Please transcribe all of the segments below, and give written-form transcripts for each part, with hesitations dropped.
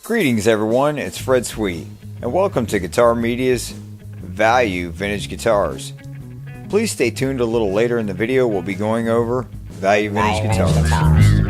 Greetings everyone, it's Fred Sweet, and welcome to Guitar Media's Value Vintage Guitars. Please stay tuned a little later in the video. We'll be going over Value Vintage Guitars.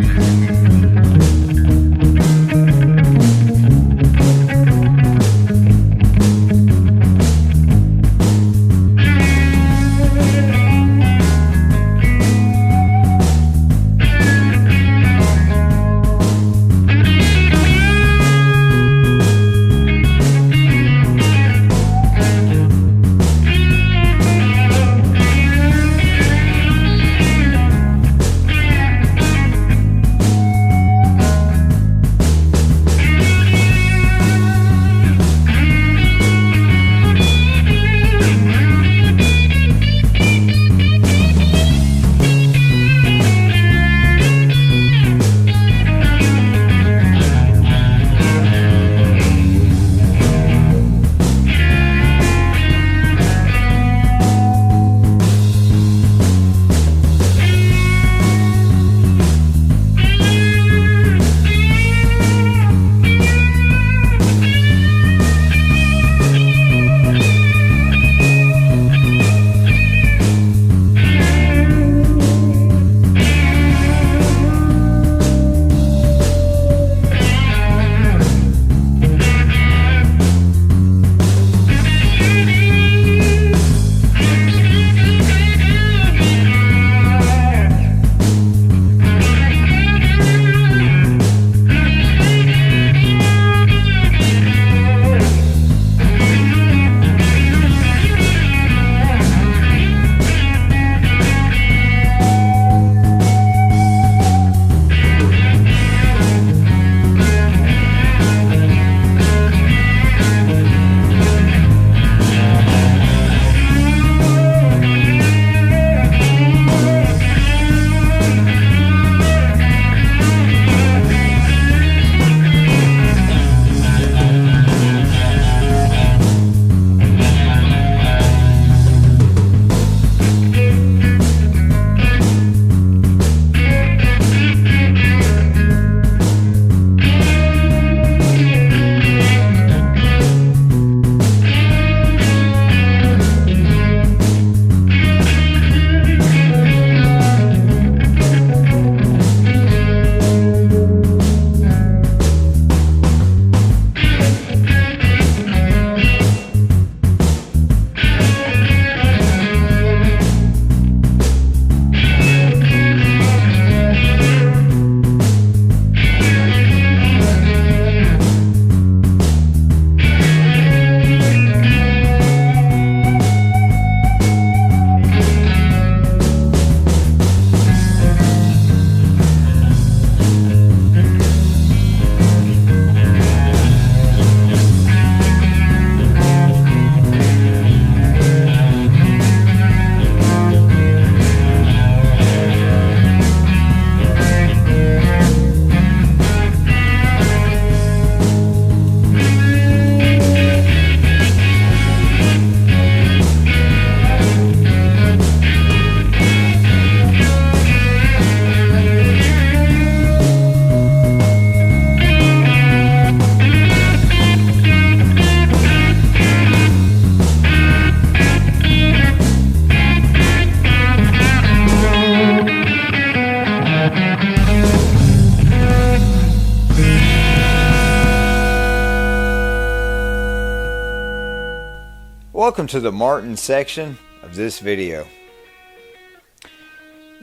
Welcome to the Martin section of this video.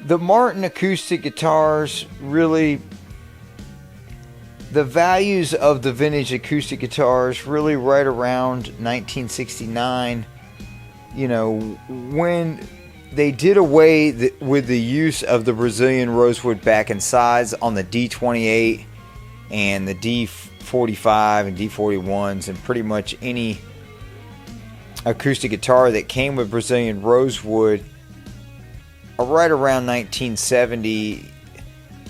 The Martin acoustic guitars, really, the values of the vintage acoustic guitars really right around 1969, you know, when they did away with the use of the Brazilian rosewood back and sides on the D28 and the D45 and D41s and pretty much any acoustic guitar that came with Brazilian rosewood. Right around 1970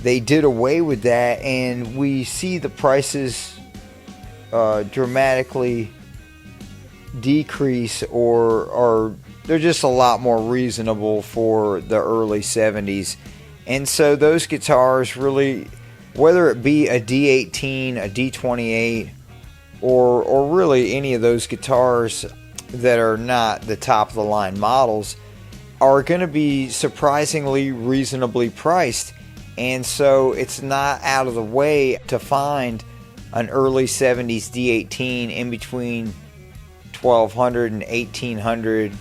they did away with that, and we see the prices dramatically decrease, or they're just a lot more reasonable for the early 70s. And so those guitars really whether it be a D18, a D28, or really any of those guitars that are not the top of the line models, are going to be surprisingly reasonably priced. And so it's not out of the way to find an early 70s D18 in between $1,200 and $1,800,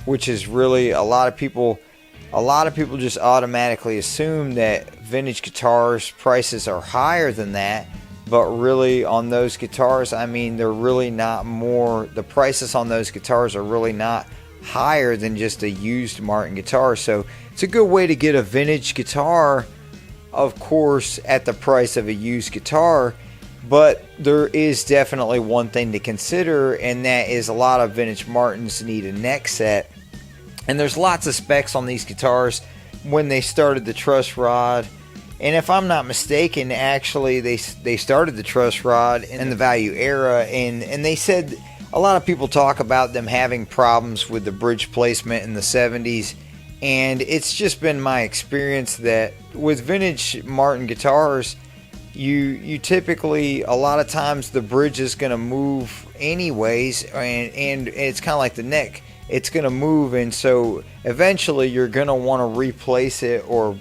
which is really a lot of people just automatically assume that vintage guitars prices are higher than that, but really on those guitars, I mean, they're really not more, the prices on those guitars are really not higher than just a used Martin guitar. So it's a good way to get a vintage guitar, of course, at the price of a used guitar. But there is definitely one thing to consider, and that is a lot of vintage Martins need a neck set. And there's lots of specs on these guitars when they started the truss rod. And if I'm not mistaken, actually they started the truss rod in the value era, and they said a lot of people talk about them having problems with the bridge placement in the 70s. And it's just been my experience that with vintage Martin guitars, you typically, a lot of times the bridge is going to move anyways, and it's kind of like the neck, it's going to move, and so eventually you're going to want to replace it, or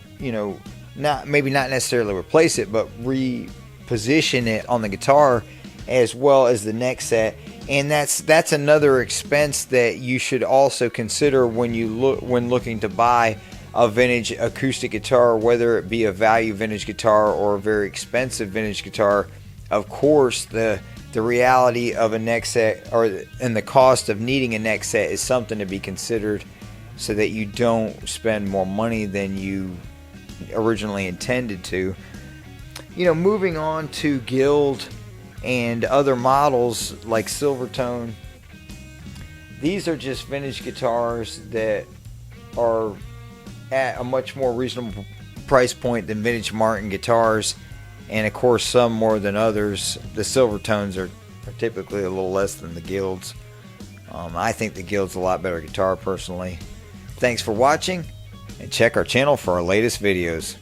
not necessarily replace it, but reposition it on the guitar, as well as the neck set. And that's another expense that you should also consider when looking to buy a vintage acoustic guitar, whether it be a value vintage guitar or a very expensive vintage guitar. Of course, the reality of a neck set, and the cost of needing a neck set, is something to be considered, so that you don't spend more money than you originally intended to. Moving on to Guild and other models like Silvertone, these are just vintage guitars that are at a much more reasonable price point than vintage Martin guitars, and of course some more than others. The Silvertones are typically a little less than the Guilds. I think the Guild's a lot better guitar personally. Thanks for watching, and check our channel for our latest videos.